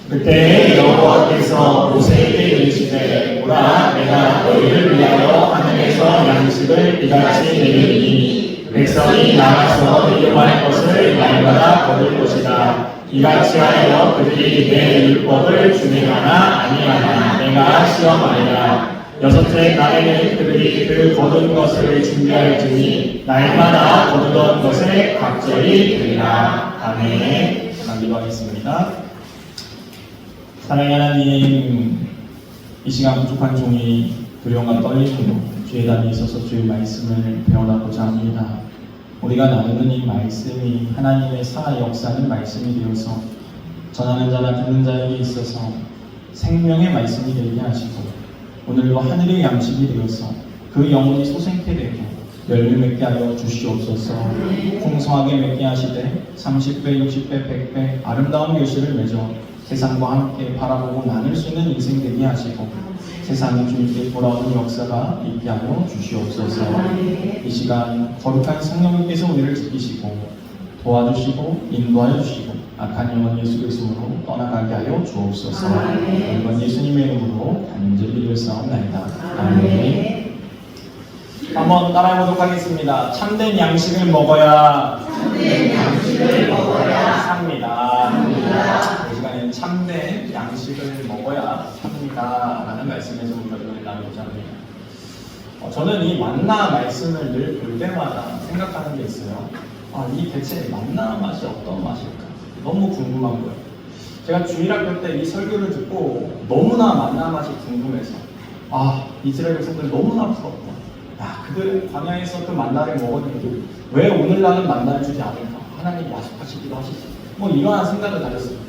그때 여호와께서 모세에게 이르시되 보라 내가 너희를 위하여 하늘에서 양식을 이같이 내리니 백성이 나가서 일용할 것을 날마다 거둘 것이다. 이같이 하여 그들이 내 율법을 준행하나 아니하나 내가 시험하리라. 여섯째 날에는 그들이 그 거둔 것을 준비할지니 날마다 거두던 것에 각절이 되리라. 아멘. 기도하겠습니다. 사랑하는 하나님, 이 시간 부족한 종이 두려움과 떨림으로 주의 단에 있어서 주의 말씀을 배워나고자 합니다. 우리가 나누는 이 말씀이 하나님의 살아 역사하는 말씀이 되어서 전하는 자나 듣는 자에게 있어서 생명의 말씀이 되게 하시고 오늘도 하늘의 양식이 되어서 그 영혼이 소생케 되고 열매 맺게 하여 주시옵소서. 풍성하게 맺게 하시되 30배, 60배, 100배 아름다운 결실을 맺어 세상과 함께 바라보고 나눌 수 있는 인생 되게 하시고 세상이 주님께 돌아오는 역사가 있게 하여 주시옵소서. 이 시간 거룩한 성령님께서 우리를 지키시고 도와주시고 인도하여 주시고 악한 영혼 예수 그리스도로 떠나가게 하여 주옵소서. 이번 예수님의 이름으로 간절히 기도했사옵나이다. 아멘. 한번 따라해보도록 하겠습니다. 참된 양식을 먹어야 삽니다. 이 시간에는 참된 양식을 먹어야 삽니다 라는 말씀에서 우리가 나누고자 합니다. 저는 이 만나 말씀을 늘 볼 때마다 생각하는 게 있어요. 이 대체 만나 맛이 어떤 맛일까? 너무 궁금한 거예요. 제가 주일학교 때 이 설교를 듣고 너무나 만나 맛이 궁금해서 이스라엘 백성들 너무나 부럽다. 그들 광야에서 그 만나를 먹었는데 왜 오늘날은 만나를 주지 않을까? 하나님이 약속하시기도 하시지. 이러한 생각을 가졌습니다.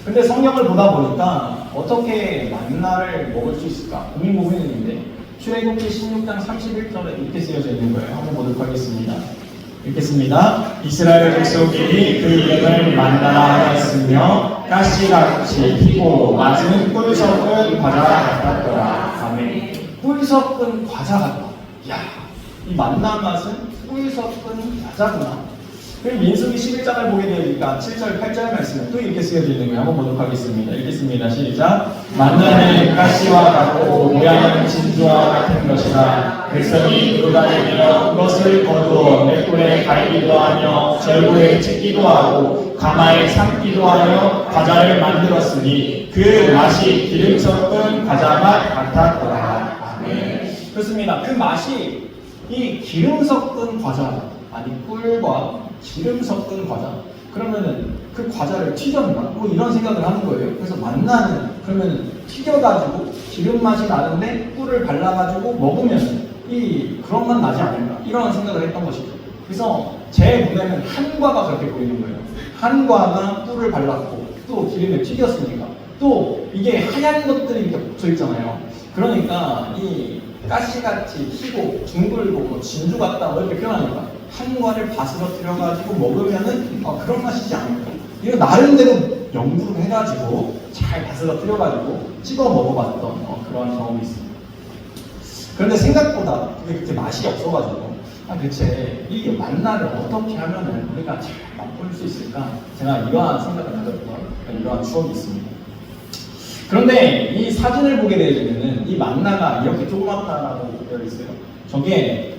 근데 성경을 보다 보니까 어떻게 만나를 먹을 수 있을까? 고민했는데 출애굽기 16장 31절에 이렇게 쓰여져 있는 거예요. 한번 보도록 하겠습니다. 읽겠습니다. 이스라엘 백성들이 그 이름을 만나라 하였으며 가시같이 피고 맛은 꿀 섞은 과자 같았더라. 아멘. 꿀 섞은 과자 같다. 이 만나 맛은 꿀 섞은 과자구나. 그리고 민수기 11장을 보게 되니까 7절, 8절 말씀은 또 이렇게 쓰여져 있는 거예요. 한번 보도록 하겠습니다. 읽겠습니다. 시작. 만나는 가시와 같고 모양은 진주와 같은 것이라 백성이 돌아다니며 그것을 거두어 맷불에 갈기도 하며 절구에 찢기도 하고 가마에 삶기도 하여 과자를 만들었으니 그 맛이 기름 섞은 과자 맛 같았더라. 그렇습니다. 그 맛이 이 기름 섞은 과자, 꿀과 기름 섞은 과자. 그러면은 그 과자를 튀겼나? 이런 생각을 하는 거예요. 그래서 만나는 그러면은 튀겨가지고 기름 맛이 나는데 꿀을 발라가지고 먹으면 그런 맛 나지 않을까? 이런 생각을 했던 것이죠. 그래서 제 눈에는 한과가 그렇게 보이는 거예요. 한과가 꿀을 발랐고 또 기름에 튀겼으니까 또 이게 하얀 것들이 이렇게 붙어 있잖아요. 그러니까 이 가시같이 희고 둥글고 진주 같다 이렇게 표현하니까 한과를 바스러뜨려가지고 먹으면은 그런 맛이지 않을까. 이거 나름대로 연구를 해가지고 잘 바스러뜨려가지고 찍어 먹어봤던 그런 경험이 있습니다. 그런데 생각보다 그게 그렇게 맛이 없어가지고 대체 이 만나를 어떻게 하면은 우리가 잘 맛볼 수 있을까? 제가 이러한 생각을 가졌던 이러한 추억이 있습니다. 그런데 이 사진을 보게 되면은 이 만나가 이렇게 조그맣다라고 되어 있어요. 저게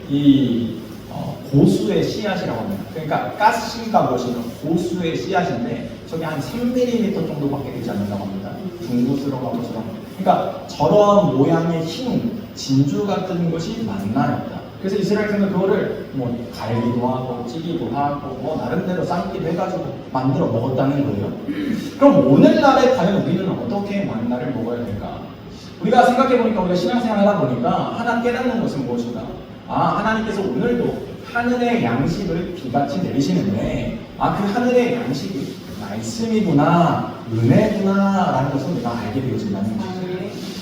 고수의 씨앗이라고 합니다. 그러니까 가스인가 보시면 고수의 씨앗인데 저게 한 3mm 정도밖에 되지 않는다고 합니다. 둥그스러운 것처럼. 그러니까 저런 모양의 흰 진주 같은 것이 만나였다. 그래서 이스라엘에서는 그거를 갈기도 하고 찌기도 하고 나름대로 삶기도 해가지고 만들어 먹었다는 거예요. 그럼 오늘날에 과연 우리는 어떻게 만나를 먹어야 될까? 우리가 생각해보니까 우리가 신앙생활 하다 보니까 하나 깨닫는 것은 무엇인가? 하나님께서 오늘도 하늘의 양식을 비같이 내리시는데 그 하늘의 양식이 말씀이구나, 은혜구나 라는 것을 우리가 알게 되어진다는 것이죠.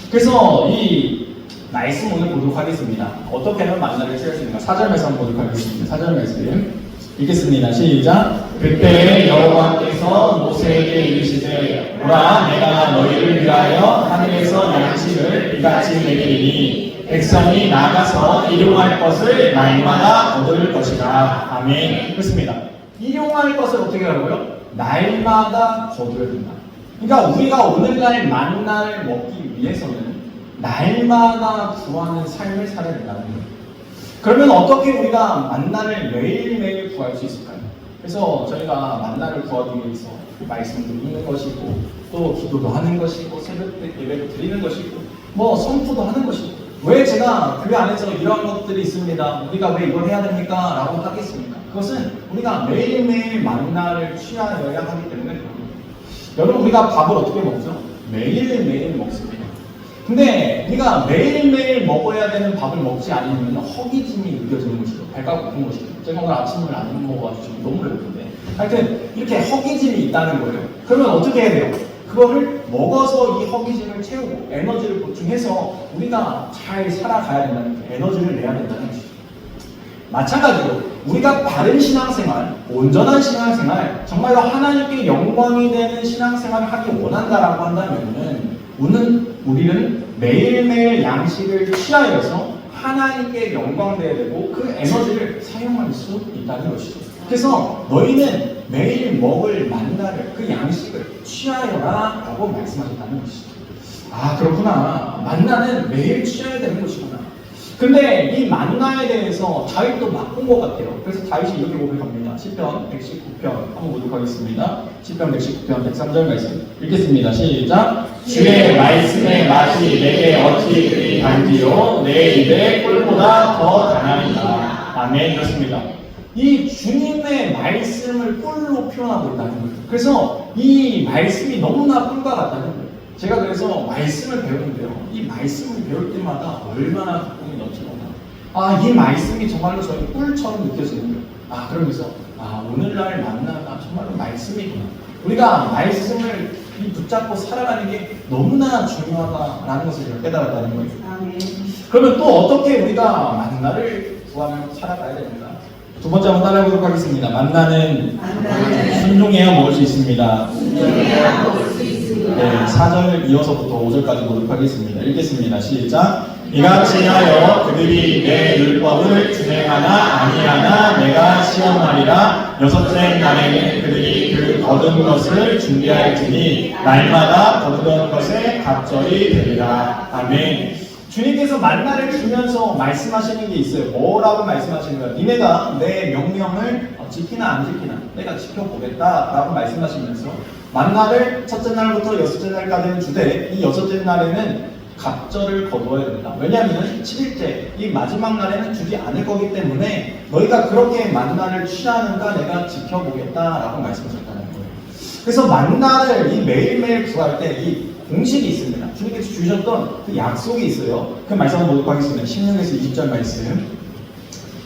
그래서 이 말씀 오늘 보도록 하겠습니다. 어떻게 하면 만나를 취할 수 있는가? 4절 말씀 한번 보도록 하겠습니다. 4절 말씀 읽겠습니다. 시작. 그때 여호와께서 모세에게 이르시되 보라 내가 너희를 위하여 하늘에서 양식을 이같이 내리니 백성이 나가서 일용할 것을 날마다 거둘 것이다. 아멘. 그렇습니다. 일용할 것을 어떻게 하라고요? 날마다 거둬야 된다. 그러니까 우리가 오늘날 만나를 먹기 위해서는 날마다 구하는 삶을 살아야 된다는 거예요. 그러면 어떻게 우리가 만나를 매일매일 구할 수 있을까요? 그래서 저희가 만나를 구하기 위해서 말씀도 읽는 것이고 또 기도도 하는 것이고 새벽 예배도 드리는 것이고 뭐 선포도 하는 것이고 왜 제가 교회 안에서 이런 것들이 있습니다. 우리가 왜 이걸 해야 됩니까? 라고 하겠습니까? 그것은 우리가 매일매일 만나를 취하여야 하기 때문에 그렇습니다. 여러분 우리가 밥을 어떻게 먹죠? 매일매일 먹습니다. 근데 우리가 매일매일 먹어야 되는 밥을 먹지 않으면 허기짐이 느껴지는 것이죠. 배가 고픈 것이죠. 제가 오늘 아침을 안 먹어가지고 너무 배고픈데 하여튼 이렇게 허기짐이 있다는 거예요. 그러면 어떻게 해야 돼요? 그거를 먹어서 이 허기짐을 채우고 에너지를 보충해서 우리가 잘 살아가야 된다는 거예요. 에너지를 내야 된다는 것이죠. 마찬가지로 우리가 바른 신앙생활, 온전한 신앙생활, 정말로 하나님께 영광이 되는 신앙생활을 하기 원한다라고 한다면 우리는 매일매일 양식을 취하여서 하나님께 영광되어야 되고 그 에너지를 사용할 수 있다는 것이죠. 그래서 너희는 매일 먹을 만나를 그 양식을 취하여라 라고 말씀하셨다는 것이죠. 아 그렇구나. 만나는 매일 취해야 되는 것이구나. 근데 이 만나에 대해서 다윗도 바꾼 것 같아요. 그래서 다윗이 이렇게 고백합니다. 시편 119편 한번 보도록 하겠습니다. 시편 119편 103절 말씀 읽겠습니다. 시작. 주의 말씀의 맛이 내게 어찌 그리 단지요 내 입에 꿀보다 더 단합니다. 아멘. 그렇습니다. 이 주님의 말씀을 꿀로 표현하고 있다는 거예요. 그래서 이 말씀이 너무나 꿀과 같다는 거예요. 제가 그래서 말씀을 배우는데요. 이 말씀을 배울 때마다 얼마나 기쁨이 넘치는가. 이 말씀이 정말로 저희 꿀처럼 느껴지는 거예요. 그러면서 오늘날 만나가 정말로 말씀이구나. 우리가 말씀을 붙잡고 살아가는 게 너무나 중요하다라는 것을 깨달았다는 거예요. 그러면 또 어떻게 우리가 만나를 구하며 살아가야 됩니까? 두 번째 한번 따라해보도록 하겠습니다. 만나는 순종해야 먹을 수 있습니다. 네, 4절 이어서부터 5절까지 보도록 하겠습니다. 읽겠습니다. 시작. 이같이 하여 그들이 내 율법을 준행하나 아니하나 내가 시험하리라. 여섯째 날에는 그들이 그 거둔 것을 준비할지니 날마다 거두던 것에 갑절이 되리라. 아멘. 주님께서 만나를 주면서 말씀하시는 게 있어요. 뭐라고 말씀하시는 거예요? 니네가 내 명령을 지키나 안 지키나 내가 지켜보겠다 라고 말씀하시면서 만나를 첫째 날부터 여섯째 날까지는 주되 이 여섯째 날에는 갑절을 거두어야 된다. 왜냐하면 7일째 이 마지막 날에는 주지 않을 거기 때문에 너희가 그렇게 만나를 취하는가 내가 지켜보겠다라고 말씀하셨다는 거예요. 그래서 만나를 이 매일매일 구할 때 이 공식이 있습니다. 주님께서 주셨던 그 약속이 있어요. 그 말씀 한번 보도록 하겠습니다. 16에서 20절 말씀.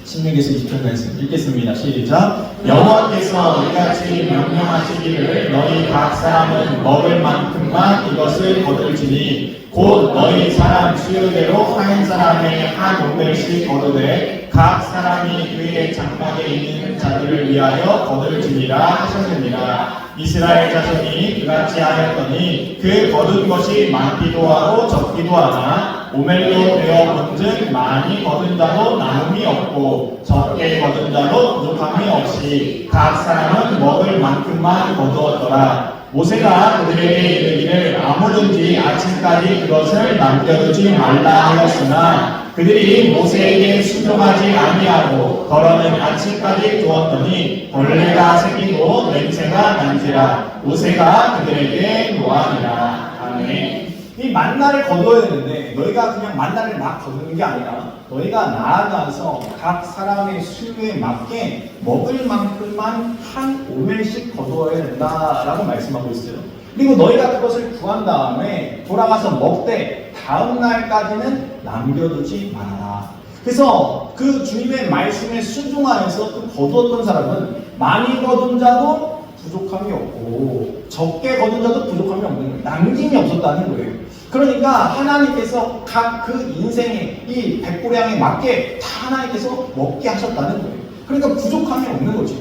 16에서 20절 말씀 읽겠습니다. 시작. 여호와께서 이같이 명령하시기를 너희 각 사람은 먹을 만큼만 이것을 거둘지니 곧 너희 사람 수요대로 한 사람의 한 오멜씩 거두되 각 사람이 그의 장막에 있는 자들을 위하여 거둘지니라 하셨느니라. 이스라엘 자손이 그같이 하였더니 그 거둔 것이 많기도 하고 적기도 하나 오멜로 되어 본즉 많이 거둔 자도 남음이 없고 적게 거둔 자도 부족함이 없이 각 사람은 먹을 만큼만 거두었더라. 모세가 그들에게 이르기를 아무든지 아침까지 그것을 남겨두지 말라 하였으나 그들이 모세에게 순종하지 아니하고 더러는 아침까지 두었더니 벌레가 생기고 냄새가 난지라. 모세가 그들에게 노하니라. 아멘. 이 만나를 거두어야 되는데 너희가 그냥 만나를 막 거두는 게 아니라 너희가 나아가서 각 사람의 수요에 맞게 먹을 만큼만 한 오멜씩 거두어야 된다라고 말씀하고 있어요. 그리고 너희가 그것을 구한 다음에 돌아가서 먹되 다음 날까지는 남겨두지 말아라. 그래서 그 주님의 말씀에 순종하여서 그 거두었던 사람은 많이 거둔 자도 부족함이 없고 적게 거둔 자도 부족함이 없는 거예요. 남김이 없었다는 거예요. 그러니까 하나님께서 각 그 인생의 이 백고량에 맞게 다 하나님께서 먹게 하셨다는 거예요. 그러니까 부족함이 없는 거죠.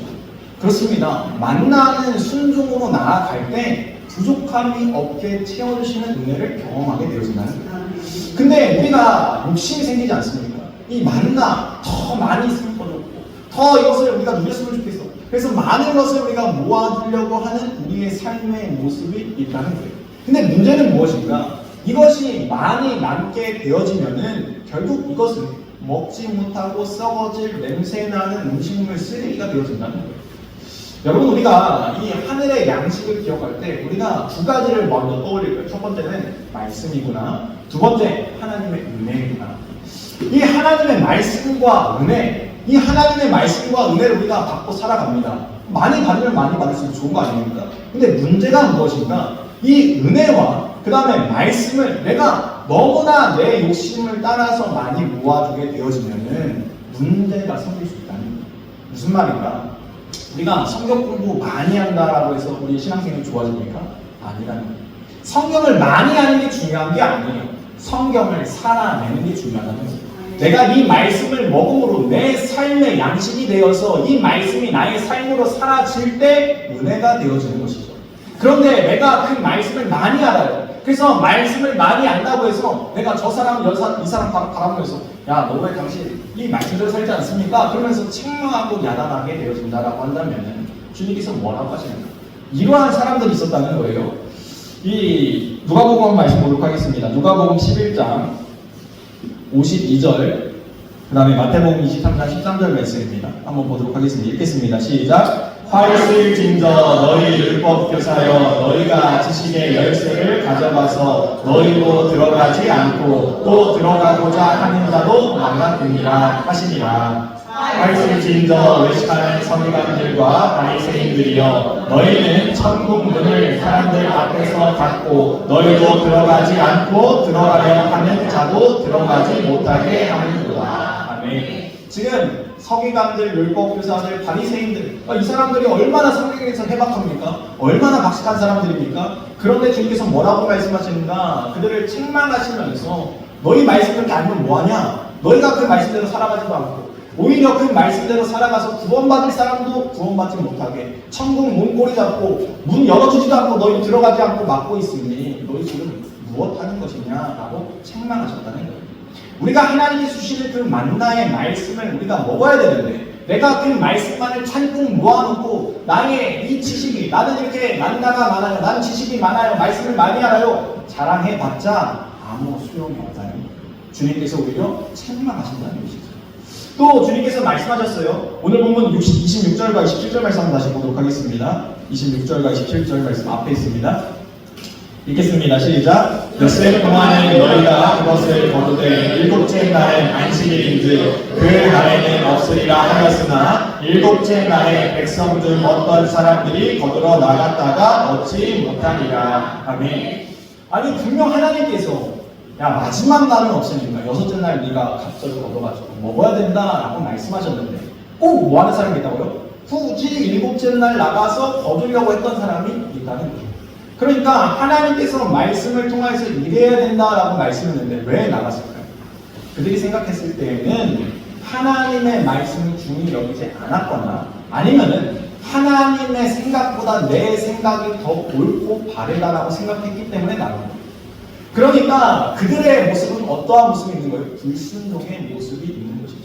그렇습니다. 만나는 순종으로 나아갈 때 부족함이 없게 채워주시는 은혜를 경험하게 되어진다는 거예요. 근데 우리가 욕심이 생기지 않습니까? 이 만나 더 많이 있으면 더 좋고 더 이것을 우리가 누렸으면 좋겠어. 그래서 많은 것을 우리가 모아두려고 하는 우리의 삶의 모습이 있다는 거예요. 근데 문제는 무엇인가? 이것이 많이 남게 되어지면은 결국 이것은 먹지 못하고 썩어질 냄새나는 음식물 쓰레기가 되어진다는 거예요. 여러분, 우리가 이 하늘의 양식을 기억할 때 우리가 두 가지를 먼저 떠올릴 거예요. 첫 번째는 말씀이구나. 두 번째, 하나님의 은혜이구나. 이 하나님의 말씀과 은혜, 이 하나님의 말씀과 은혜를 우리가 받고 살아갑니다. 많이 받으면 많이 받을수록 좋은 거 아닙니까? 근데 문제가 무엇인가? 이 은혜와 그 다음에 말씀을 내가 너무나 내 욕심을 따라서 많이 모아두게 되어지면은 문제가 생길 수 있다는 거예요. 무슨 말인가? 우리가 성경 공부 많이 한다라고 해서 우리 신앙생활이 좋아집니까? 아니라는 거예요. 성경을 많이 하는 게 중요한 게 아니에요. 성경을 살아내는 게 중요하다는 거예요. 내가 이 말씀을 먹음으로 내 삶의 양식이 되어서 이 말씀이 나의 삶으로 사라질 때 은혜가 되어지는 것이죠. 그런데 내가 그 말씀을 많이 알아요. 그래서 말씀을 많이 안다고 해서 내가 저 사람, 이 사람 바라보면서 야, 너 왜 당신 이 말씀대로 살지 않습니까? 그러면서 책망하고 야단하게 되어진다라고 한다면 주님께서 뭐라고 하시는가? 이러한 사람들이 있었다는 거예요. 이 누가복음 말씀 보도록 하겠습니다. 누가복음 11장 52절, 그 다음에 마태복음 23장 13절 말씀입니다. 한번 보도록 하겠습니다. 읽겠습니다. 시작. 화이슬진저 너희 율법 교사여, 너희가 지식의 열쇠를 가져가서 너희도 들어가지 않고 또 들어가고자 하는 자도 만났느니라 하시니라. 화이슬진저 외식하는 서기관들과 바리새인들이여, 너희는 천국 문을 사람들 앞에서 닫고 너희도 들어가지 않고 들어가려 하는 자도 들어가지 못하게 하는도다. 아멘. 지금 서기관들, 율법교사들, 바리새인들, 이 사람들이 얼마나 성경에서 해박합니까? 얼마나 박식한 사람들입니까? 그런데 주님께서 뭐라고 말씀하시는가? 그들을 책망하시면서 너희 말씀 그렇게 알면 뭐하냐? 너희가 그 말씀대로 살아가지도 않고 오히려 그 말씀대로 살아가서 구원받을 사람도 구원받지 못하게 천국 문고리 잡고 문 열어주지도 않고 너희 들어가지 않고 막고 있으니 너희 지금 무엇하는 것이냐라고 책망하셨다는 거예요. 우리가 하나님이 주시는 그 만나의 말씀을 우리가 먹어야 되는데, 내가 그 말씀만을 찬뜩 모아놓고 나의 이 지식이, 나는 이렇게 만나가 많아요, 나는 지식이 많아요, 말씀을 많이 알아요, 자랑해봤자 아무 소용이 없다는 거예요. 주님께서 오히려 책망하신다는 것이죠. 또 주님께서 말씀하셨어요. 오늘 본문 26절과 27절 말씀 한번 다시 보도록 하겠습니다. 26절과 27절 말씀 앞에 있습니다. 읽겠습니다. 시작. 엿새 동안은 너희가 그것을 거두되 일곱째 날은 안식일인즉 그 날에는 없으리라 하였으나 일곱째 날에 백성 중 어떤 사람들이 거두러 나갔다가 얻지 못하니라. 아멘. 아니, 분명 하나님께서 야, 마지막 날은 없으니까 여섯째 날 네가 갑자기 거둬가지고 먹어야 된다라고 말씀하셨는데 꼭 뭐하는 사람이 있다고요? 굳이 일곱째 날 나가서 거두려고 했던 사람이 있다는 거예요. 그러니까 하나님께서 말씀을 통해서 일해야 된다라고 말씀했는데 왜 나갔을까요? 그들이 생각했을 때에는 하나님의 말씀을 중히 여기지 않았거나 아니면은 하나님의 생각보다 내 생각이 더 옳고 바르다라고 생각했기 때문에 나간 거예요. 그러니까 그들의 모습은 어떠한 모습이 있는 거예요? 불순종의 모습이 있는 것이죠.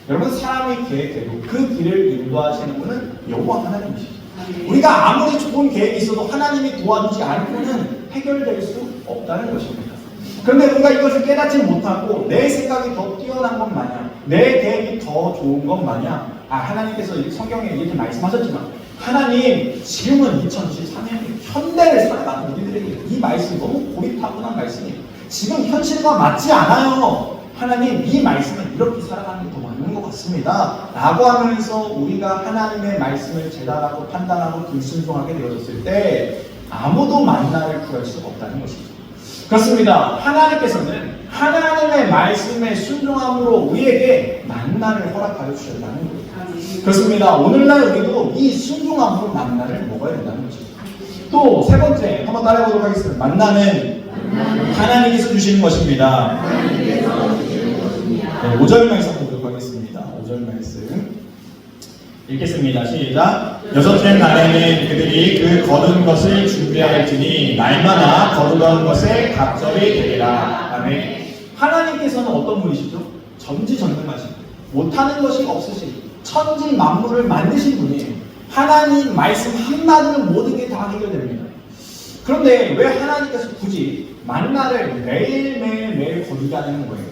여러분, 사람의 계획대로 그 길을 인도하시는 분은 여호와 하나님이시죠. 우리가 아무리 좋은 계획이 있어도 하나님이 도와주지 않고는 해결될 수 없다는 것입니다. 그런데 우리가 이것을 깨닫지 못하고 내 생각이 더 뛰어난 것 마냥, 내 계획이 더 좋은 것 마냥, 하나님께서 성경에 이렇게 말씀하셨지만 하나님 지금은 2023년 현대를 살아가는 우리들에게 이 말씀이 너무 고립타분한 말씀이에요. 지금 현실과 맞지 않아요. 하나님, 이 말씀은 이렇게 살아가는 게 더 맞는 것 같습니다 라고 하면서 우리가 하나님의 말씀을 재단하고 판단하고 불순종하게 되어졌을 때 아무도 만나를 구할 수가 없다는 것이죠. 그렇습니다. 하나님께서는 하나님의 말씀에 순종함으로 우리에게 만나를 허락하여 주셨다는 거예요. 그렇습니다. 오늘날 우리도 이 순종함으로 만나를 먹어야 된다는 것이죠. 또 세 번째 한번 따라해보도록 하겠습니다. 만나는 하나님께서 주시는 것입니다. 네, 5절 말씀 보도록 하겠습니다. 5절 말씀 읽겠습니다. 시작. 여섯째 날에는 그들이 그 거둔 것을 준비하였으니 날마다 거두던 것에 갑절이 되리라. 아멘. 하나님께서는 어떤 분이시죠? 전지전능하시고 못하는 것이 없으신 천지 만물을 만드신 분이에요. 하나님 말씀 한마디면 모든 게 다 해결됩니다. 그런데 왜 하나님께서 굳이 만나를 매일 거두게 하는 거예요?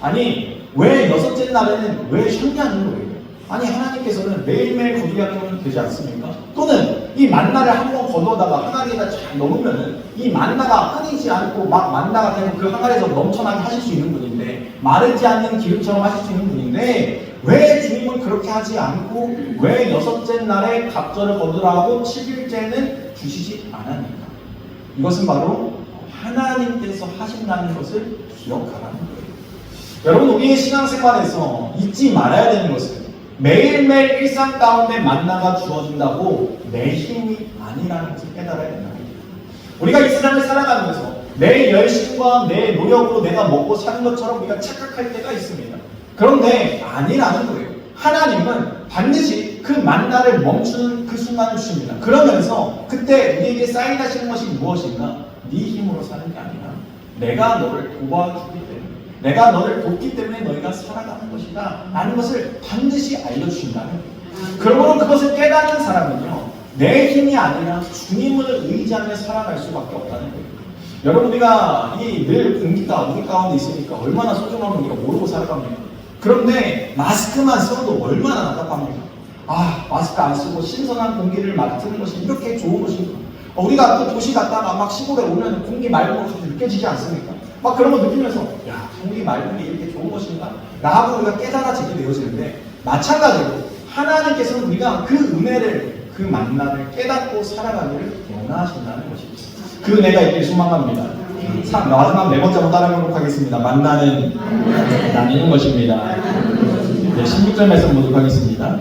아니 왜 여섯째 날에는 왜 쉬게 하는 거예요? 아니 하나님께서는 매일매일 거두게 하면 되지 않습니까? 또는 이 만나를 한번 거두다가 항아리에다 잘 넣으면은 이 만나가 끊이지 않고 막 만나가 되면 그 항아리에서 넘쳐나게 하실 수 있는 분인데, 마르지 않는 기름처럼 하실 수 있는 분인데, 왜 주님은 그렇게 하지 않고 왜 여섯째 날에 갑절을 거두라고 7일째는 주시지 않았는가? 이것은 바로 하나님께서 하신다는 것을 기억하라는 거예요. 여러분, 우리의 신앙생활에서 잊지 말아야 되는 것은 매일매일 일상 가운데 만나가 주어진다고 내 힘이 아니라는 것을 깨달아야 된다. 우리가 이 세상을 살아가면서 내 열심과 내 노력으로 내가 먹고 사는 것처럼 우리가 착각할 때가 있습니다. 그런데 아니라는 거예요. 하나님은 반드시 그 만나를 멈추는 그 순간을 주십니다. 그러면서 그때 우리에게 사인하시는 것이 무엇인가? 네 힘으로 사는 게 아니라 내가 너를 도와주기 때문에, 내가 너를 돕기 때문에 너희가 살아가는 것이다 라는 것을 반드시 알려주신다는 거예요. 그러므로 그것을 깨닫는 사람은요, 내 힘이 아니라 주님을 의지하며 살아갈 수밖에 없다는 거예요. 여러분, 우리가 늘 공기가 우리 가운데 있으니까 얼마나 소중한 공기가 모르고 살아갑니까? 그런데 마스크만 써도 얼마나 답답합니까? 마스크 안 쓰고 신선한 공기를 맡는 것이 이렇게 좋은 것인가? 우리가 또 도시 갔다가 막 시골에 오면 공기 맑은 것이 느껴지지 않습니까? 막 그런 거 느끼면서 야, 공기 맑은 게 이렇게 좋은 것인가? 라고 우리가 깨달아지게 되어지는데, 마찬가지로 하나님께서는 우리가 그 은혜를, 그 만나를 깨닫고 살아가기를 원하신다는 것입니다. 그 은혜가 있길 소망합니다. 마지막 네 번째 한번 따라해보도록 하겠습니다. 만나는 나뉘는 것입니다. 네, 16절 말씀 보도록 하겠습니다.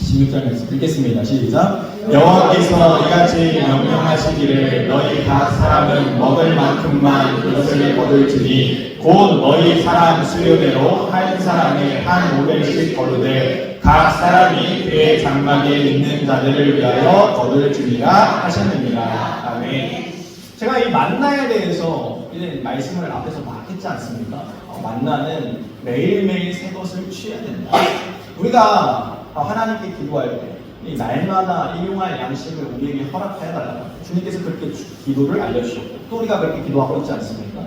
16절 말씀 읽겠습니다. 시작. 여호와께서 이같이 명령하시기를 너희 각 사람은 먹을 만큼만 그것을 거둘지니 곧 너희 사람 수요대로 한 사람이 한 오벨씩 거두되 각 사람이 그의 장막에 있는 자들을 위하여 거둘지니라 하셨느니라. 아멘. 제가 이 만나에 대해서 이제 말씀을 앞에서 막 했지 않습니까? 만나는 매일매일 새 것을 취해야 된다. 우리가 하나님께 기도할 때 이 날마다 일용할 양식을 우리에게 허락하여달라고 주님께서 그렇게 기도를 알려주셨고, 또 우리가 그렇게 기도하고 있지 않습니까?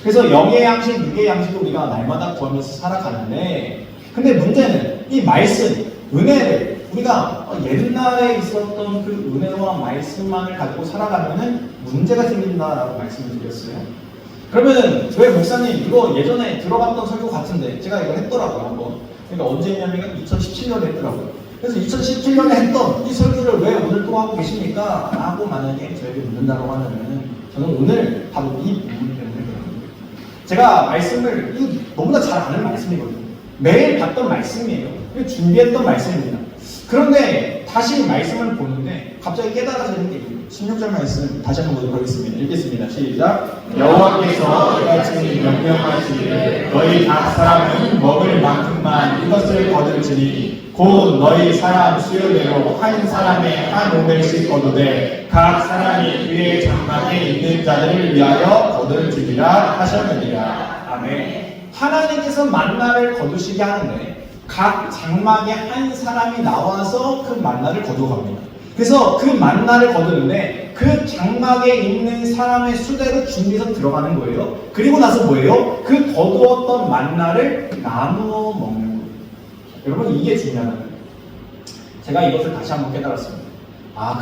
그래서 영의 양식, 육의 양식을 우리가 날마다 구하면서 살아가는데, 근데 문제는 이 말씀, 은혜를 우리가 옛날에 있었던 그 은혜와 말씀만을 가지고 살아가면은 문제가 생긴다라고 말씀을 드렸어요. 그러면은 왜 목사님 이거 예전에 들어갔던 설교 같은데 제가 이걸 했더라고요 한번. 그러니까 언제 했냐면 2017년에 했더라고요. 그래서 2017년에 했던 이 설교를 왜 오늘 또 하고 계십니까? 라고 만약에 저에게 묻는다고 하면은 저는 오늘 바로 이 부분 때문에 그런 거예요. 제가 말씀을 너무나 잘 아는 말씀이거든요. 매일 봤던 말씀이에요. 준비했던 말씀입니다. 그런데 다시 말씀을 보는데 갑자기 깨달아지는 게 있어요. 16절 말씀 다시 한번 보도록 하겠습니다. 읽겠습니다. 시작. 여호와께서 이같이 명령하시기를 너희 각 사람은 먹을 만큼만 이것을 거둘지니 곧 너희 사람 수요대로 한 사람의 한 오벨씩 거두되 각 사람이 그의 장막에 있는 자들을 위하여 거둘지니라 하셨느니라. 아멘. 하나님께서 만나를 거두시게 하는데 각 장막에 한 사람이 나와서 그 만나를 거두갑니다. 그래서 그 만나를 거두는데 그 장막에 있는 사람의 수대로 준비해서 들어가는 거예요. 그리고 나서 뭐예요? 그 거두었던 만나를 나누어 먹는 거예요. 여러분, 이게 중요하다는 거예요. 제가 이것을 다시 한번 깨달았습니다.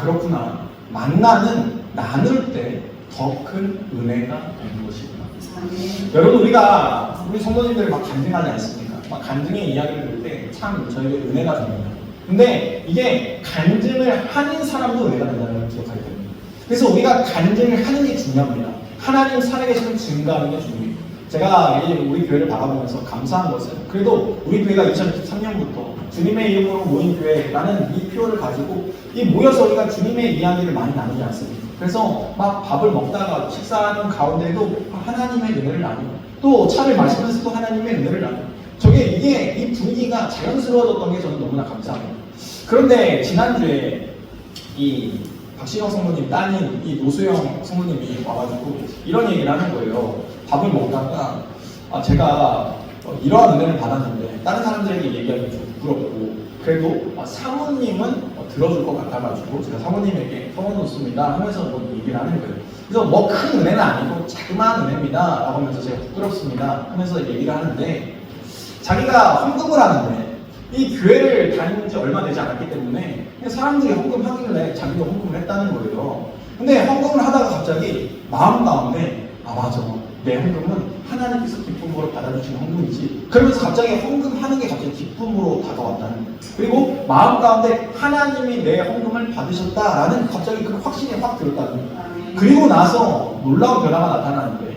그렇구나. 만나는 나눌 때 더 큰 은혜가 되는 것이구나. 여러분, 우리 성도님들 막 간증하지 않습니까? 막 간증의 이야기를 들을 때 참 저에게 은혜가 됩니다. 근데 이게 간증을 하는 사람도 은혜가 된다는 걸 기억하게 됩니다. 그래서 우리가 간증을 하는 게 중요합니다. 하나님 살아계시는 증거하는 게 중요해요. 제가 우리 교회를 바라보면서 감사한 것은 그래도 우리 교회가 2013년부터 주님의 이름으로 모인 교회라는 이 표를 가지고 모여서 우리가 주님의 이야기를 많이 나누지 않습니까? 그래서 막 밥을 먹다가 식사하는 가운데도 하나님의 은혜를 나누고 또 차를 마시면서도 하나님의 은혜를 나누고 이게 이 분위기가 자연스러워졌던 게 저는 너무나 감사합니다. 그런데 지난주에 이 박시영 성도님 따님 이 노수영 성도님이 와가지고 이런 얘기를 하는 거예요. 밥을 먹다가 제가 이러한 은혜를 받았는데 다른 사람들에게 얘기하기 좀 부끄럽고 그래도 사모님은 들어줄 것 같아가지고 제가 사모님에게 터놓습니다 하면서 뭐 얘기를 하는 거예요. 그래서 뭐 큰 은혜는 아니고 자그마한 은혜입니다 라고 하면서 제가 부끄럽습니다 하면서 얘기를 하는데, 자기가 헌금을 하는데 이 교회를 다니는 지 얼마 되지 않았기 때문에 그냥 사람들이 헌금하길래 자기도 헌금을 했다는 거예요. 근데 헌금을 하다가 갑자기 마음 가운데 아 맞아, 내 헌금은 하나님께서 기쁨으로 받아주시는 헌금이지, 그러면서 갑자기 헌금하는 게 갑자기 기쁨으로 다가왔다는 거예요. 그리고 마음 가운데 하나님이 내 헌금을 받으셨다라는 갑자기 그 확신이 확 들었다는 거예요. 그리고 나서 놀라운 변화가 나타나는데,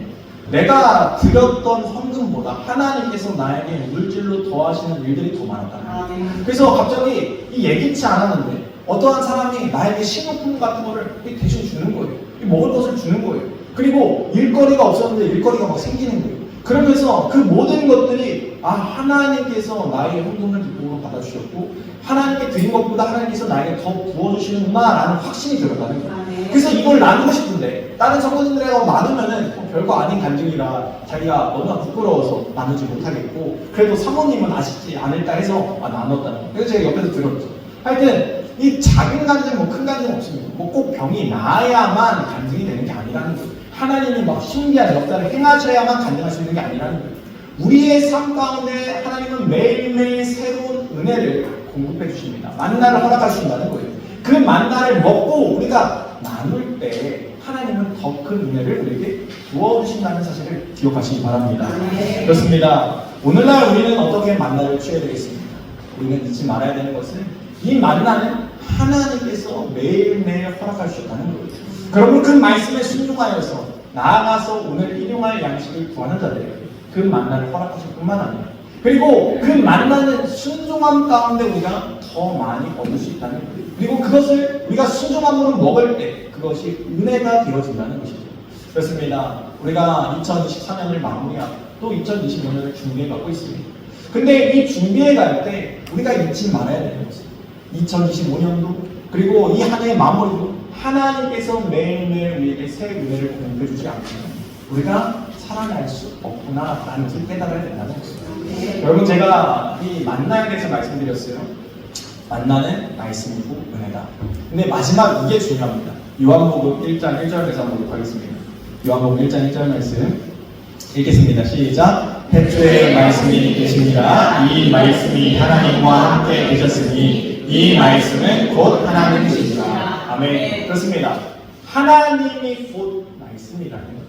내가 드렸던 헌금보다 하나님께서 나에게 물질로 더하시는 일들이 더 많았다는 거예요. 그래서 갑자기 이 예기치 않았는데 어떠한 사람이 나에게 식료품 같은 거를 대신 주는 거예요. 먹을 것을 주는 거예요. 그리고 일거리가 없었는데 일거리가 막 생기는 거예요. 그러면서 그 모든 것들이 아 하나님께서 나의 헌금을 기쁨으로 받아주셨고 하나님께 드린 것보다 하나님께서 나에게 더 부어주시는구나 라는 확신이 들었다는 거예요. 그래서 이걸 나누고 싶은데 다른 성도님들하고 나누면은 별거 아닌 간증이라 자기가 너무나 부끄러워서 나누지 못하겠고, 그래도 사모님은 아쉽지 않을까 해서 나눴다는 거예요. 그래서 제가 옆에서 들었죠. 하여튼 이 작은 간증 뭐 큰 간증 없습니다. 뭐 꼭 병이 나아야만 간증이 되는 게 아니라는 거예요. 하나님이 막 신기한 역사를 행하셔야만 간증할 수 있는 게 아니라는 거예요. 우리의 삶 가운데 하나님은 매일매일 새로운 은혜를 공급해 주십니다. 만나를 허락해 주신다는 거예요. 그 만나를 먹고 우리가 나눌 때 하나님은 더 큰 은혜를 우리에게 부어주신다는 사실을 기억하시기 바랍니다. 그렇습니다. 오늘날 우리는 어떻게 만나를 취해야 되겠습니까? 우리는 잊지 말아야 되는 것은 이 만나는 하나님께서 매일매일 허락해 주셨다는 거예요. 그러면 그 말씀에 순종하여서 나아가서 오늘 일용할 양식을 구하는 자들에게 그 만나를 허락하실 뿐만 아니라, 그리고 그 만나는 순종함 가운데 우리가 더 많이 얻을 수 있다는 거예요. 그리고 그것을 우리가 순종함으로 먹을 때 그것이 은혜가 되어진다는 것이죠. 그렇습니다. 우리가 2024년을 마무리하고 또 2025년을 준비해가고 있습니다. 근데 이 준비해갈 때 우리가 잊지 말아야 되는 것은 2025년도 그리고 이 한 해의 마무리도 하나님께서 매일매일 우리에게 새 은혜를 공급해 주지 않으면 우리가 살아날 수 없구나라는 것을 깨달아야 된다는 거예요. 여러분, 제가 이 만나에 대해서 말씀드렸어요. 만나는 말씀이고 은혜다. 근데 마지막 이게 중요합니다. 요한복음 1장 1절에서 한번 보도록 하겠습니다. 요한복음 1장 1절 말씀 읽겠습니다. 시작. 태초에 말씀이 계십니다. 이 말씀이 하나님과 함께 계셨으니 이 말씀은 곧 하나님이시니라. 아멘. 그렇습니다. 하나님이 곧 말씀이라는 거예요.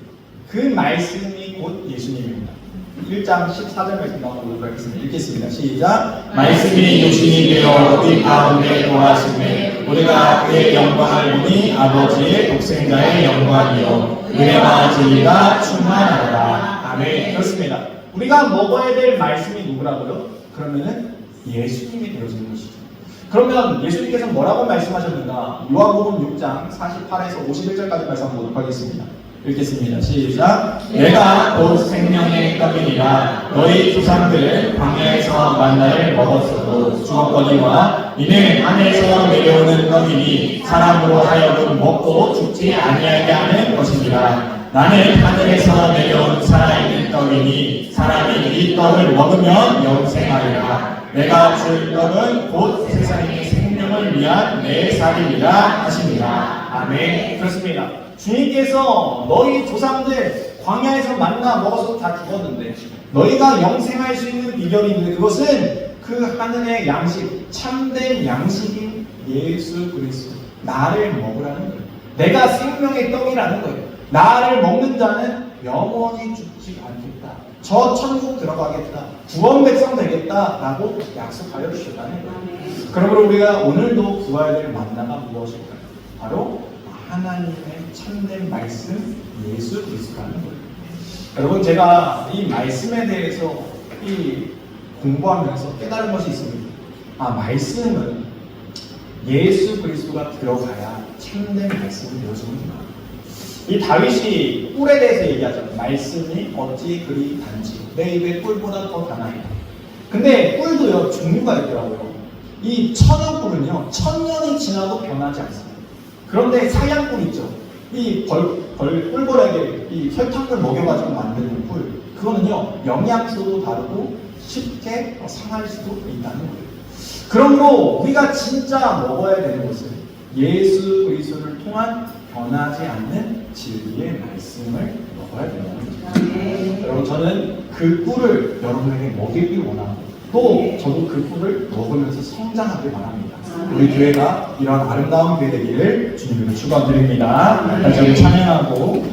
그 말씀이 곧 예수님입니다. 1장 14절 말씀 한번 보도록 하겠습니다. 읽겠습니다. 시작. 말씀이 육신이 되어 우리 가운데 거하시매 우리가 그의 영광을 보니 아버지의 독생자의 영광이요 은혜와 진리가 충만하다. 아멘. 그렇습니다. 우리가 먹어야 될 말씀이 누구라고요? 그러면은 예수님이 되어지는 것이죠. 그러면 예수님께서 뭐라고 말씀하셨는가? 요한복음 6장 48에서 51절까지 말씀 한번 보도록 하겠습니다. 읽겠습니다. 시작. 내가 곧 생명의 떡이니라. 너희 조상들은 광야에서 만나를 먹었어도 죽었거니와 이는 하늘에서 내려오는 떡이니 사람으로 하여금 먹고 죽지 아니하게 하는 것이니라. 나는 하늘에서 내려온 살아있는 떡이니 사람이 이 떡을 먹으면 영생하리라. 내가 줄 떡은 곧 세상의 생명을 위한 내 살이니라 하시니라. 아멘. 그렇습니다. 주님께서 너희 조상들 광야에서 만나 먹어서 다 죽었는데 너희가 영생할 수 있는 비결이 있는데 그것은 그 하늘의 양식, 참된 양식인 예수 그리스도, 나를 먹으라는 거예요. 내가 생명의 떡이라는 거예요. 나를 먹는 자는 영원히 죽지 않겠다. 저 천국 들어가겠다. 구원 백성 되겠다. 라고 약속하여 주셨다는 거예요. 그러므로 우리가 오늘도 구해야 될 만나가 무엇일까요? 바로 하나님의 참된 말씀 예수 그리스도라는 거예요. 여러분, 제가 이 말씀에 대해서 공부하면서 깨달은 것이 있습니다. 말씀은 예수 그리스도가 들어가야 참된 말씀이 되어지는구나. 이 다윗이 꿀에 대해서 얘기하죠. 말씀이 어찌 그리 단지 내 입에 꿀보다 더 단하리라. 근데 꿀도요 종류가 있더라고요. 이 천연꿀은요 1000년이 지나도 변하지 않습니다. 그런데 사양꿀 있죠. 이 꿀벌에게 이 설탕을 먹여가지고 만드는 꿀, 그거는요 영양소도 다르고 쉽게 상할 수도 있다는 거예요. 그러므로 우리가 진짜 먹어야 되는 것은 예수 그리스도를 통한 변하지 않는 진리의 말씀을 먹어야 된다는 거죠. 여러분, 저는 그 꿀을 여러분에게 먹이길 원하고 또 저도 그 꿀을 먹으면서 성장하길 바랍니다. 우리 교회가 이런 아름다운 교회 되기를 주님으로 축원드립니다. 다시 한번 찬양하고